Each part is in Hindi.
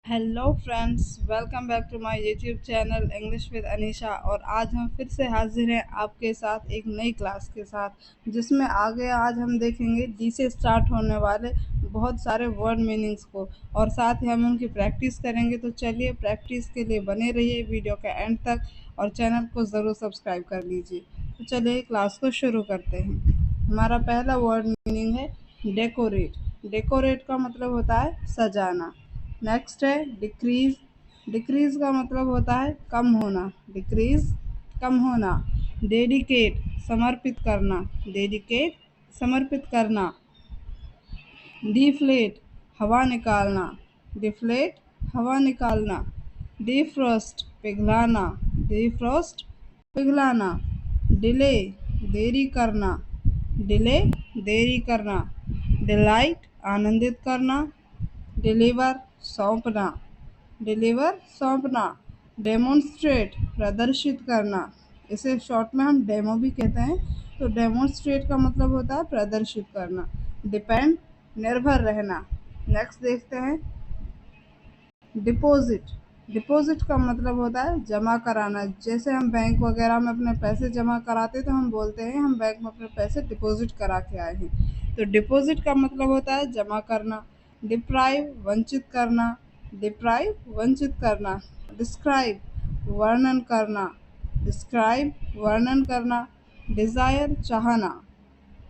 Hello friends, welcome back to my YouTube channel English with Anisha. और आज हम फिर से हाजिर हैं आपके साथ एक नई क्लास के साथ, जिसमें आगे आज हम देखेंगे डी से स्टार्ट होने वाले बहुत सारे वर्ड मीनिंग्स को, और साथ ही हम उनकी प्रैक्टिस करेंगे। तो चलिए, प्रैक्टिस के लिए बने रहिए वीडियो के एंड तक और चैनल को ज़रूर सब्सक्राइब कर लीजिए। तो चलिए क्लास को शुरू करते हैं। हमारा पहला वर्ड मीनिंग है डेकोरेट। डेकोरेट का मतलब होता है सजाना। नेक्स्ट है डिक्रीज। डिक्रीज का मतलब होता है कम होना। डिक्रीज, कम होना। डेडिकेट, समर्पित करना। डेडिकेट, समर्पित करना। डिफ्लेट, हवा निकालना। डिफ्लेट, हवा निकालना। डिफ्रोस्ट, पिघलाना। डिफ्रोस्ट, पिघलाना। डिले, देरी करना। डिले, देरी करना। डिलाइट, आनंदित करना। डिलीवर, सौंपना। डिलीवर, सौंपना। डेमोन्स्ट्रेट, प्रदर्शित करना। इसे शॉर्ट में हम डेमो भी कहते हैं। तो डेमोन्स्ट्रेट का मतलब होता है प्रदर्शित करना। डिपेंड, निर्भर रहना। नेक्स्ट देखते हैं डिपॉजिट। डिपॉजिट का मतलब होता है जमा कराना। जैसे हम बैंक वगैरह में अपने पैसे जमा कराते तो हम बोलते हैं हम बैंक में अपने पैसे डिपॉजिट करा के आए हैं। तो डिपॉजिट का मतलब होता है जमा करना। डिप्राइव, वंचित करना। डिप्राइव, वंचित करना। डिस्क्राइब, वर्णन करना। डिस्क्राइब, वर्णन करना। डिज़ायर, चाहना।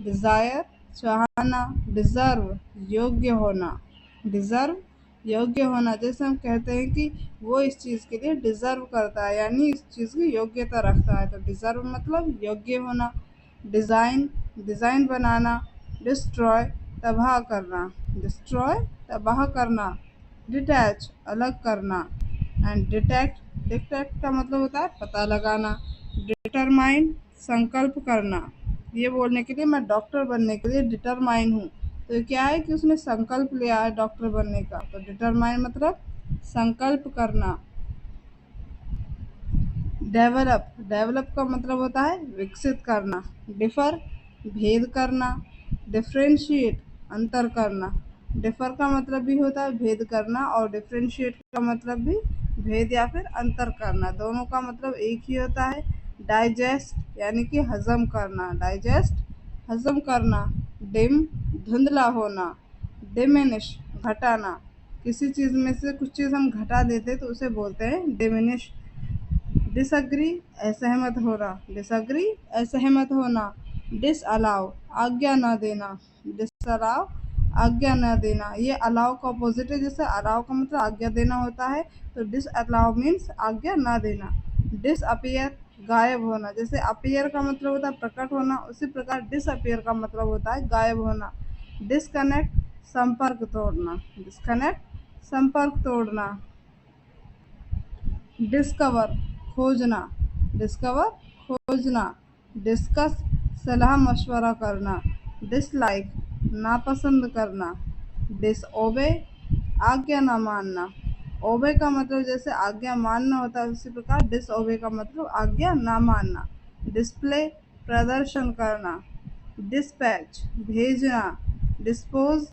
डिज़ायर, चाहना। डिज़र्व, योग्य होना। डिज़र्व, योग्य होना। जैसे हम कहते हैं कि वो इस चीज़ के लिए डिज़र्व करता है, यानी इस चीज़ की योग्यता रखता है। तो डिज़र्व मतलब योग्य होना। डिज़ाइन, डिज़ाइन बनाना। डिस्ट्रॉय, तबाह करना। डिस्ट्रॉय, तबाह करना। डिटैच, अलग करना। एंड डिटेक्ट, डिटेक्ट का मतलब होता है पता लगाना। डिटरमाइन, संकल्प करना। ये बोलने के लिए मैं डॉक्टर बनने के लिए डिटरमाइन हूँ। तो क्या है कि उसने संकल्प लिया है डॉक्टर बनने का। तो डिटरमाइन मतलब संकल्प करना। डेवलप, डेवलप का मतलब होता है विकसित करना। डिफर, भेद करना। डिफ्रेंशिएट, अंतर करना। डिफर का मतलब भी होता है भेद करना, और डिफ्रेंशिएट का मतलब भी भेद या फिर अंतर करना। दोनों का मतलब एक ही होता है। डाइजेस्ट यानी कि हजम करना। डाइजेस्ट, हजम करना। डिम, धुंधला होना। डिमिनिश, घटाना। किसी चीज़ में से कुछ चीज़ हम घटा देते तो उसे बोलते हैं डिमिनिश। डिसअग्री, असहमत होना। डिसअग्री, असहमत होना। डिसअलाउ, आज्ञा न देना। डिसअलाउ, आज्ञा न देना। ये अलाउ का अपोजिट है। जैसे अलाउ का मतलब आज्ञा देना होता है, तो डिसअलाउ मीन्स आज्ञा न देना। डिसअपियर, गायब होना। जैसे अपीयर का मतलब होता है प्रकट होना, उसी प्रकार डिसअपियर का मतलब होता है गायब होना। डिसकनेक्ट, संपर्क तोड़ना। डिसकनेक्ट, संपर्क तोड़ना। डिस्कवर, खोजना। डिस्कवर, खोजना। डिस्कस, सलाह मशवरा करना। डिसलाइक, नापसंद करना। डिसओबे, आज्ञा न मानना। ओबे का मतलब जैसे आज्ञा मानना होता है, उसी प्रकार डिसओबे का मतलब आज्ञा ना मानना। डिस्प्ले, प्रदर्शन करना। डिस्पैच, भेजना। डिस्पोज,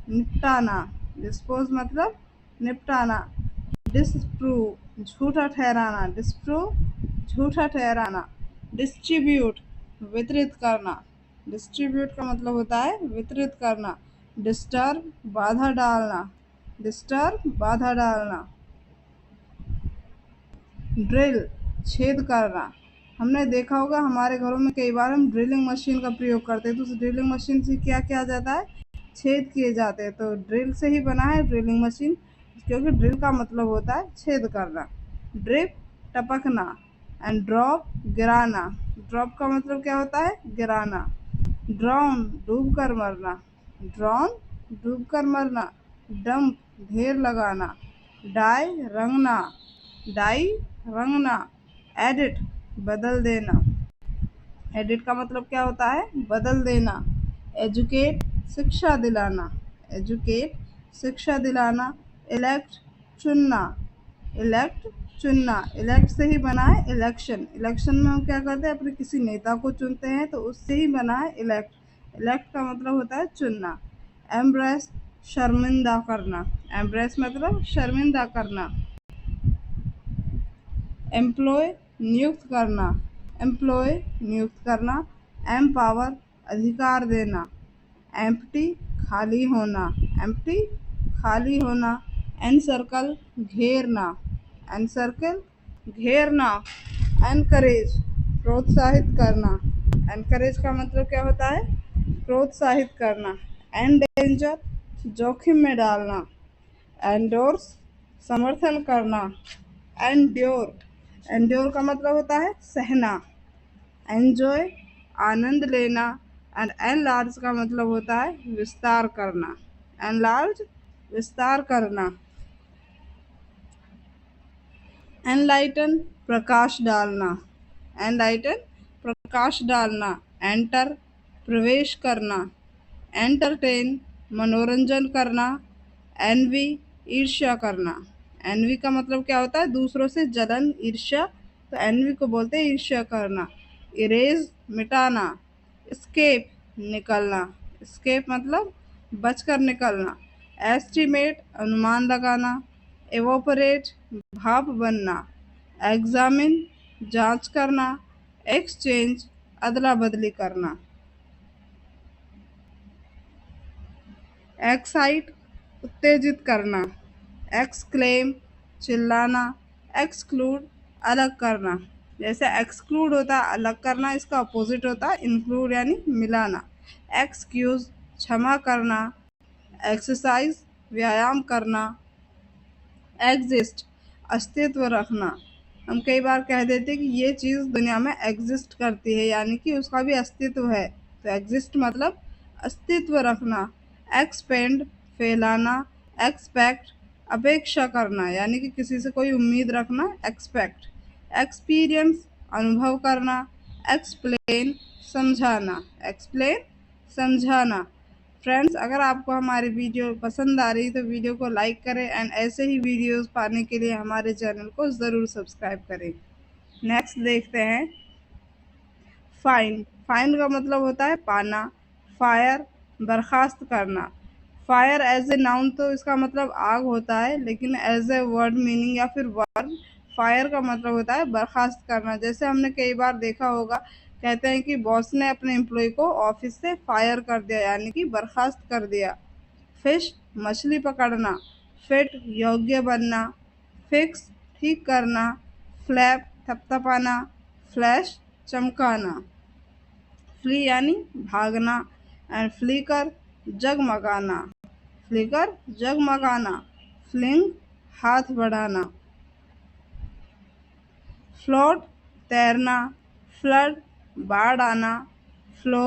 निपटाना। डिस्पोज मतलब निपटाना। डिसप्रूव, झूठा ठहराना। डिसप्रूव, झूठा ठहराना। डिस्ट्रीब्यूट, वितरित करना। डिस्ट्रीब्यूट का मतलब होता है वितरित करना। डिस्टर्ब, बाधा डालना। डिस्टर्ब, बाधा डालना। ड्रिल, छेद करना। हमने देखा होगा हमारे घरों में कई बार हम ड्रिलिंग मशीन का प्रयोग करते हैं, तो उस ड्रिलिंग मशीन से क्या किया जाता है, छेद किए जाते हैं। तो ड्रिल से ही बना है ड्रिलिंग मशीन, क्योंकि ड्रिल का मतलब होता है छेद करना। ड्रिप, टपकना। एंड ड्रॉप, गिराना। ड्रॉप का मतलब क्या होता है, गिराना। ड्राउन, डूब कर मरना। ड्राउन, डूब कर मरना। डंप, ढेर लगाना। डाई, रंगना। डाई, रंगना। एडिट, बदल देना। एडिट का मतलब क्या होता है, बदल देना। एजुकेट, शिक्षा दिलाना। एजुकेट, शिक्षा दिलाना। इलेक्ट, चुनना। इलेक्ट, चुनना। इलेक्ट से ही बना है इलेक्शन। इलेक्शन में हम क्या करते हैं, अपने किसी नेता को चुनते हैं, तो उससे ही बना है इलेक्ट। इलेक्ट का मतलब होता है चुनना। एम्ब्रेस, शर्मिंदा करना। एम्ब्रेस मतलब शर्मिंदा करना। एम्प्लॉय नियुक्त करना। एम्प्लॉय नियुक्त करना। एम्पावर अधिकार देना। एम्प्टी खाली होना। एम्प्टी खाली होना। एनसर्कल घेरना। एनसर्कल घेरना। एनकरेज प्रोत्साहित करना। एनकरेज का मतलब क्या होता है? प्रोत्साहित करना। एंडेंजर जोखिम में डालना। एंडोर्स समर्थन करना। एंड्योर एंड्योर का मतलब होता है सहना। एंजॉय आनंद लेना। एंड एनलार्ज का मतलब होता है विस्तार करना। एनलार्ज विस्तार करना। एनलाइटन प्रकाश डालना। एनलाइटन प्रकाश डालना। एंटर प्रवेश करना। एंटरटेन मनोरंजन करना। एनवी ईर्ष्या करना। एनवी का मतलब क्या होता है? दूसरों से जलन, ईर्ष्या। तो एनवी को बोलते हैं ईर्ष्या करना। इरेज मिटाना। एस्केप निकलना। एस्केप मतलब बचकर निकलना। एस्टिमेट अनुमान लगाना। एवोपरेट भाप बनना। एग्जामिन जांच करना। एक्सचेंज अदला बदली करना। एक्साइट उत्तेजित करना। एक्सक्लेम चिल्लाना। एक्सक्लूड अलग करना। जैसे एक्सक्लूड होता है अलग करना, इसका अपोजिट होता है इंक्लूड यानी मिलाना। एक्सक्यूज क्षमा करना। एक्सरसाइज व्यायाम करना। एग्जिस्ट अस्तित्व रखना। हम कई बार कह देते हैं कि ये चीज़ दुनिया में एग्जिस्ट करती है, यानी कि उसका भी अस्तित्व है। तो एग्जिस्ट मतलब अस्तित्व रखना। एक्सपेंड फैलाना। एक्सपेक्ट अपेक्षा करना, यानी कि किसी से कोई उम्मीद रखना। एक्सपेक्ट। एक्सपीरियंस अनुभव करना। एक्सप्लेन समझाना। एक्सप्लेन समझाना। फ्रेंड्स, अगर आपको हमारी वीडियो पसंद आ रही तो वीडियो को लाइक करें एंड ऐसे ही वीडियोस पाने के लिए हमारे चैनल को ज़रूर सब्सक्राइब करें। नेक्स्ट देखते हैं फाइन। फाइन का मतलब होता है पाना। फायर बर्खास्त करना। फायर एज ए नाउन तो इसका मतलब आग होता है, लेकिन एज ए वर्ड मीनिंग या फिर वर्ब फायर का मतलब होता है बर्खास्त करना। जैसे हमने कई बार देखा होगा, कहते हैं कि बॉस ने अपने एम्प्लॉय को ऑफिस से फायर कर दिया, यानी कि बर्खास्त कर दिया। फिश मछली पकड़ना। फिट योग्य बनना। फिक्स ठीक करना। फ्लैप थपथपाना। फ्लैश चमकाना। फ्ली यानी भागना। एंड फ्लिकर जगमगाना। फ्लिकर जगमगाना। फ्लिंग हाथ बढ़ाना। फ्लोट तैरना। फ्लड बाढ़ आना। फ्लो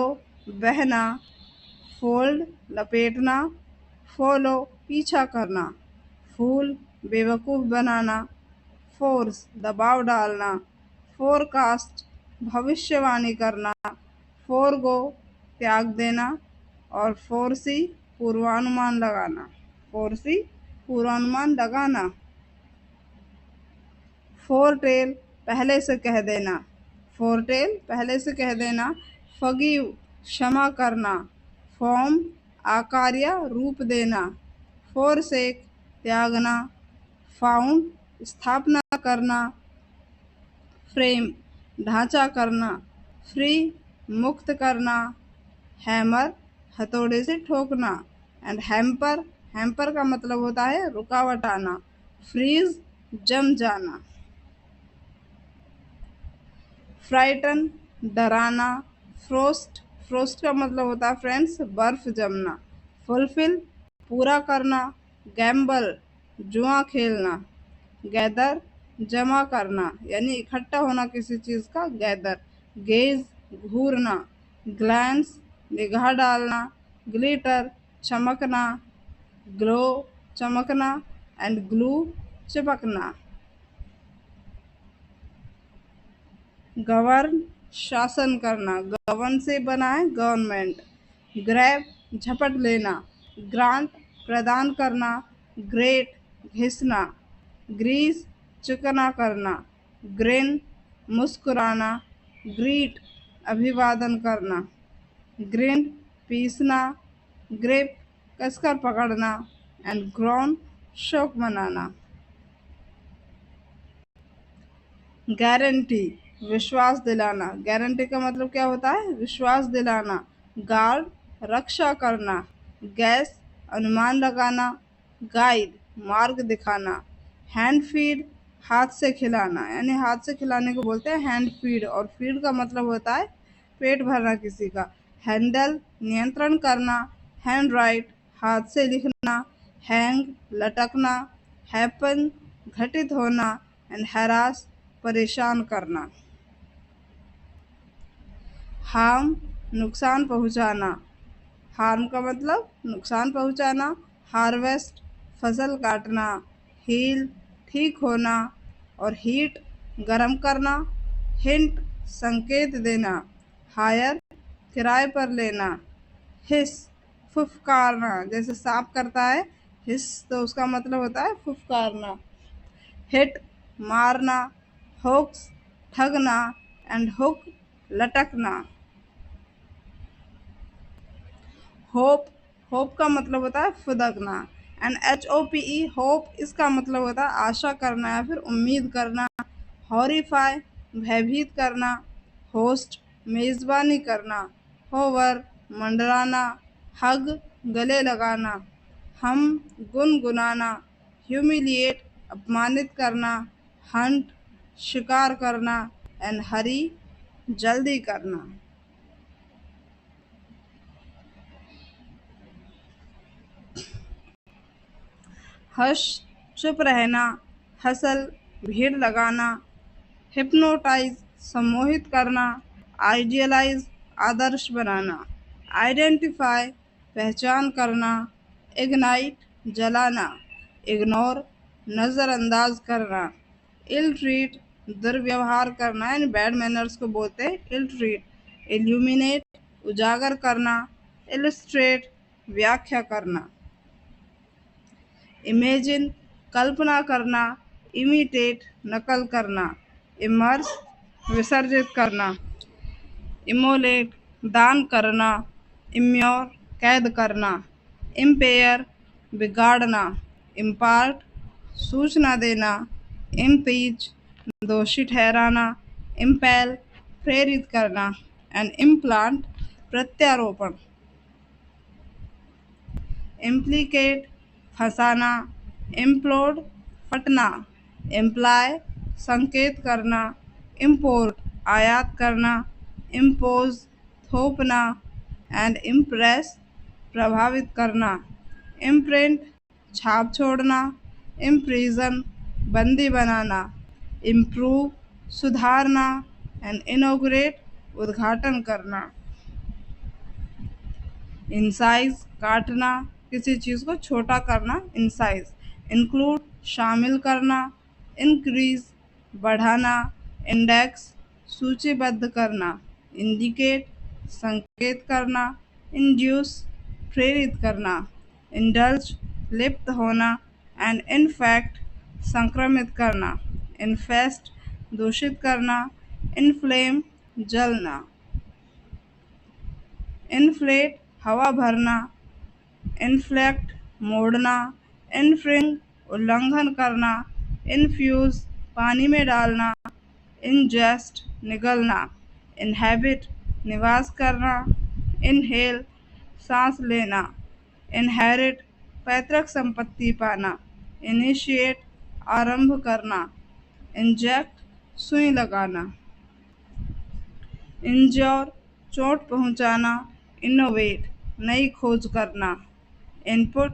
बहना। फोल्ड लपेटना। फॉलो पीछा करना। फूल बेवकूफ़ बनाना। फोर्स दबाव डालना। फोरकास्ट भविष्यवाणी करना। फोरगो त्याग देना। और फोरसी पूर्वानुमान लगाना। फोरसी पूर्वानुमान लगाना। फोरटेल पहले से कह देना। फोरटेल पहले से कह देना। फगीव क्षमा करना। फॉर्म आकार या रूप देना। फोरसेक त्यागना। फाउंड स्थापना करना। फ्रेम ढांचा करना। फ्री मुक्त करना। हैमर हथौड़े से ठोकना। एंड हैम्पर हैम्पर का मतलब होता है रुकावट आना। फ्रीज जम जाना। फ्राइटन डराना। फ्रोस्ट फ्रोस्ट का मतलब होता है फ्रेंड्स बर्फ जमना। फुलफिल पूरा करना। गैम्बल जुआ खेलना। गैदर जमा करना, यानी इकट्ठा होना किसी चीज़ का। गैदर। गेज घूरना। ग्लैंस निगाह डालना। ग्लिटर चमकना। ग्लो चमकना। एंड ग्लू चिपकना। गवर्न शासन करना। गवर्न से बना है गवर्नमेंट। ग्रैब झपट लेना। ग्रांट प्रदान करना। ग्रेट घिसना। ग्रीस चिकना करना। ग्रिन मुस्कुराना। ग्रीट अभिवादन करना। ग्रिंड पीसना। ग्रिप कसकर पकड़ना, एंड ग्रोन शौक मनाना। गारंटी, विश्वास दिलाना। गारंटी का मतलब क्या होता है? विश्वास दिलाना। गार्ड, रक्षा करना। गैस, अनुमान लगाना। गाइड, मार्ग दिखाना। हैंड फीड, हाथ से खिलाना, यानी हाथ से खिलाने को बोलते हैं हैंड फीड, और फीड का मतलब होता है पेट भरना किसी का। हैंडल, नियंत्रण करना। हैंड राइट, हाथ से लिखना। हैंग, लटकना। हैपन, घटित होना। एंड हैरास, परेशान करना। हार्म, नुकसान पहुंचाना। हार्म का मतलब नुकसान पहुंचाना। हार्वेस्ट, फसल काटना। हील, ठीक होना। और हीट, गर्म करना। हिंट, संकेत देना। हायर, किराए पर लेना। हिस, फुफकारना, जैसे सांप करता है हिस, तो उसका मतलब होता है फुफकारना। हिट, मारना। होक्स, ठगना। एंड हुक, लटकना। होप, होप का मतलब होता है फुदकना। एंड HOPE, होप, इसका मतलब होता है आशा करना या फिर उम्मीद करना। हॉरिफाई, भयभीत करना। होस्ट, मेजबानी करना। होवर, मंडराना। हग, गले लगाना। हम, गुनगुनाना। ह्यूमिलिएट, अपमानित करना। हंट, शिकार करना। एंड हरी, जल्दी करना। हश, चुप रहना। हसल, भीड़ लगाना। हिप्नोटाइज, सम्मोहित करना। आइडियलाइज, आदर्श बनाना। आइडेंटिफाई, पहचान करना। इग्नाइट, जलाना। इग्नोर, नज़रअंदाज करना। इल ट्रीट, दुर्व्यवहार करना, यानी बैड मैनर्स को बोलते हैं इल ट्रीट। इल्यूमिनेट, उजागर करना। इलस्ट्रेट, व्याख्या करना। इमेजिन, कल्पना करना। इमिटेट, नकल करना। इमर्स, विसर्जित करना। इमोलेट, दान करना। इम्योर, कैद करना। इम्पेयर, बिगाड़ना। इम्पार्ट, सूचना देना। इम्पीच, दोषी ठहराना। इम्पेल, प्रेरित करना। एंड इम्प्लांट, प्रत्यारोपण। इम्प्लीकेट, फंसाना। इम्प्लोड, फटना। इम्प्लाय, संकेत करना। इम्पोर्ट, आयात करना। इम्पोज, थोपना। एंड इम्प्रेस, प्रभावित करना। इम्प्रिंट, छाप छोड़ना। इम्प्रीजन, बंदी बनाना। इम्प्रूव, सुधारना। एंड इनोग्रेट, उद्घाटन करना। इंसाइज, काटना, किसी चीज़ को छोटा करना इंसाइज। इंक्लूड, शामिल करना। इंक्रीज, बढ़ाना। इंडेक्स, सूचीबद्ध करना। इंडिकेट, संकेत करना। इंड्यूस, प्रेरित करना। इंडल्ज, लिप्त होना। एंड इनफैक्ट, संक्रमित करना। इन्फेस्ट, दूषित करना। इन्फ्लेम, जलना। इन्फ्लेट, हवा भरना। इन्फ्लेक्ट, मोड़ना। इन्फ्रिंग, उल्लंघन करना। इन्फ्यूज, पानी में डालना। इनजेस्ट, निगलना। इनहैबिट, निवास करना। इनहेल, सांस लेना। इनहेरिट, पैतृक संपत्ति पाना। इनिशिएट, आरंभ करना। इंजेक्ट, सुई लगाना। इंज्योर, चोट पहुंचाना। इनोवेट, नई खोज करना। इनपुट,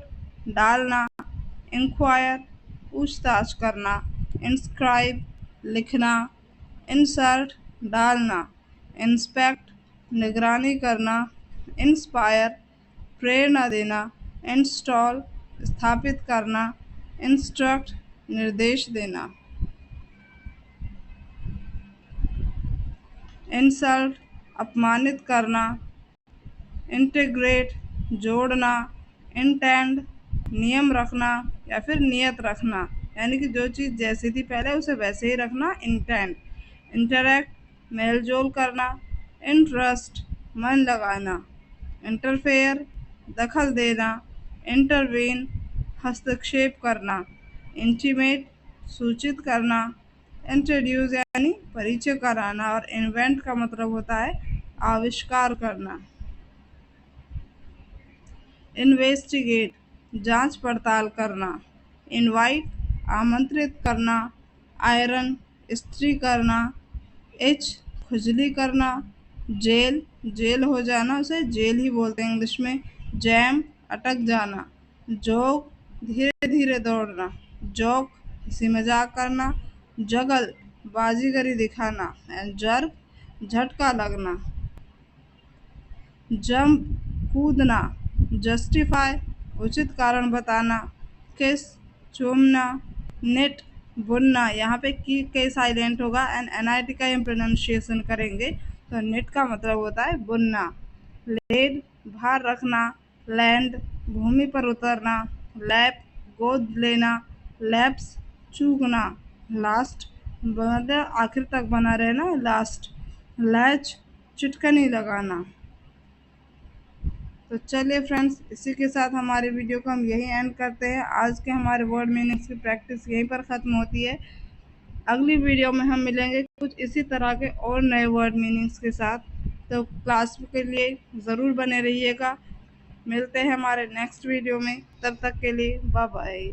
डालना। इंक्वायर, पूछताछ करना। इंस्क्राइब, लिखना। इंसर्ट, डालना। इंस्पेक्ट, निगरानी करना। इंस्पायर, प्रेरणा देना। इंस्टॉल, स्थापित करना। इंस्ट्रक्ट, निर्देश देना। इंसल्ट, अपमानित करना। इंटीग्रेट, जोड़ना। इंटेंड, नियम रखना या फिर नियत रखना, यानी कि जो चीज़ जैसी थी पहले उसे वैसे ही रखना, इंटेंड। इंटरेक्ट, मेलजोल करना। इंटरेस्ट, मन लगाना। इंटरफेयर, दखल देना। इंटरवीन हस्तक्षेप करना, इंटीमेट सूचित करना, इंट्रोड्यूस यानी परिचय कराना, और इन्वेंट का मतलब होता है आविष्कार करना। इन्वेस्टिगेट जांच पड़ताल करना, इनवाइट आमंत्रित करना, आयरन इस्त्री करना, इच खुजली करना, जेल जेल हो जाना, उसे जेल ही बोलते हैं इंग्लिश में, जैम अटक जाना, जोग धीरे धीरे दौड़ना, जोक हंसी मजाक करना, जगल बाजीगरी दिखाना, एंड जर्क झटका लगना। जंप कूदना, जस्टिफाई उचित कारण बताना, किस चूमना, नेट बुनना, यहाँ पे की के साइलेंट होगा एंड एनआईटी का हम प्रोनाउंसिएशन करेंगे, तो नेट का मतलब होता है बुनना। लेड भार रखना, लैंड भूमि पर उतरना, लैप गोद लेना, लैप्स चूकना, लास्ट मतलब आखिर तक बना रहना, लास्ट, लैच चुटकनी लगाना। तो चलिए फ्रेंड्स, इसी के साथ हमारे वीडियो को हम यहीं एंड करते हैं। आज के हमारे वर्ड मीनिंग्स की प्रैक्टिस यहीं पर ख़त्म होती है। अगली वीडियो में हम मिलेंगे कुछ इसी तरह के और नए वर्ड मीनिंग्स के साथ। तो क्लास के लिए ज़रूर बने रहिएगा। मिलते हैं हमारे नेक्स्ट वीडियो में, तब तक के लिए बाय बाय।